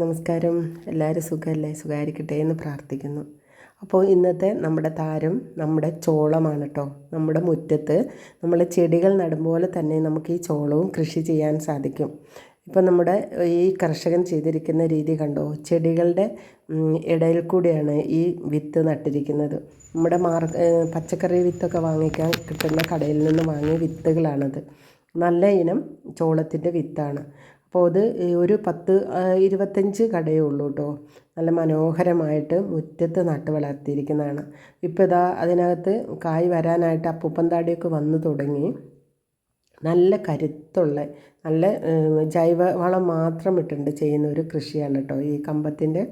നമസ്കാരം. എല്ലാവരും സുഖമല്ലേ? സുഖമായിരിക്കട്ടെ എന്ന് പ്രാർത്ഥിക്കുന്നു. അപ്പോൾ ഇന്നത്തെ നമ്മുടെ താരം നമ്മുടെ ചോളമാണ് കേട്ടോ. നമ്മുടെ മുറ്റത്ത് നമ്മൾ ചെടികൾ നടുമ്പോലെ തന്നെ നമുക്ക് ഈ ചോളവും കൃഷി ചെയ്യാൻ സാധിക്കും. ഇപ്പം നമ്മുടെ ഈ കർഷകൻ ചെയ്തിരിക്കുന്ന രീതി കണ്ടോ, ചെടികളുടെ ഇടയിൽ കൂടിയാണ് ഈ വിത്ത് നട്ടിരിക്കുന്നത്. നമ്മുടെ പച്ചക്കറി വിത്തൊക്കെ വാങ്ങിക്കാൻ കിട്ടുന്ന കടയിൽ നിന്ന് വാങ്ങിയ വിത്തുകളാണത്. നല്ല ഇനം ചോളത്തിൻ്റെ വിത്താണ്. അപ്പോൾ അത് ഒരു 10-25 കടയേ ഉള്ളൂ കേട്ടോ. നല്ല മനോഹരമായിട്ട് മുറ്റത്ത് നട്ട് വളർത്തിയിരിക്കുന്നതാണ്. ഇപ്പോൾ ഇതാ അതിനകത്ത് കായ് വരാനായിട്ട് അപ്പൂപ്പൻ താടിയൊക്കെ വന്നു തുടങ്ങി. നല്ല കരുത്തുള്ള നല്ല ജൈവവളം മാത്രം ഇട്ടുണ്ട് ചെയ്യുന്ന ഒരു കൃഷിയാണ് കേട്ടോ ഈ കമ്പത്തിൻ്റെ.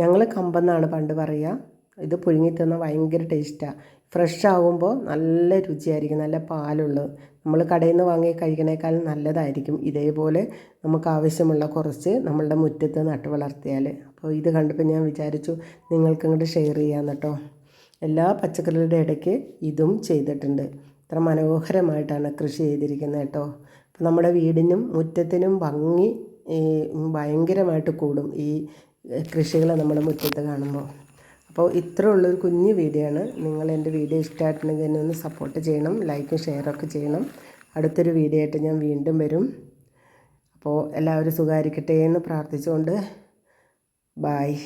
ഞങ്ങൾ കമ്പെന്നാണ് പണ്ട് പറയുക. ഇത് പുഴുങ്ങി തിന്നാൽ ഭയങ്കര ടേസ്റ്റാണ്. ഫ്രഷ് ആകുമ്പോൾ നല്ല രുചിയായിരിക്കും, നല്ല പാലുള്ളത്. നമ്മൾ കടയിൽ നിന്ന് വാങ്ങി കഴിക്കണേക്കാളും നല്ലതായിരിക്കും. ഇതേപോലെ നമുക്ക് ആവശ്യമുള്ള കുറച്ച് നമ്മളുടെ മുറ്റത്ത് നട്ട് വളർത്തിയാൽ. അപ്പോൾ ഇത് കണ്ടപ്പോൾ ഞാൻ വിചാരിച്ചു നിങ്ങൾക്ക് ഇങ്ങോട്ട് ഷെയർ ചെയ്യാമെന്ന് കേട്ടോ. എല്ലാ പച്ചക്കറികളുടെ ഇടയ്ക്ക് ഇതും ചെയ്തിട്ടുണ്ട്. ഇത്ര മനോഹരമായിട്ടാണ് കൃഷി ചെയ്തിരിക്കുന്നത് കേട്ടോ. അപ്പോൾ നമ്മുടെ വീടിനും മുറ്റത്തിനും ഭംഗി ഭയങ്കരമായിട്ട് കൂടും ഈ കൃഷികൾ നമ്മുടെ മുറ്റത്ത് കാണുമ്പോൾ. അപ്പോൾ ഇത്ര ഉള്ളൊരു കുഞ്ഞു വീഡിയോ ആണ്. നിങ്ങൾ എൻ്റെ വീഡിയോ ഇഷ്ടമായിട്ടുണ്ടെങ്കിൽ എന്നെ ഒന്ന് സപ്പോർട്ട് ചെയ്യണം, ലൈക്കും ഷെയറൊക്കെ ചെയ്യണം. അടുത്തൊരു വീഡിയോ ആയിട്ട് ഞാൻ വീണ്ടും വരും. അപ്പോൾ എല്ലാവരും സുഖമായിരിക്കട്ടെ എന്ന് പ്രാർത്ഥിച്ചുകൊണ്ട് ബായ്.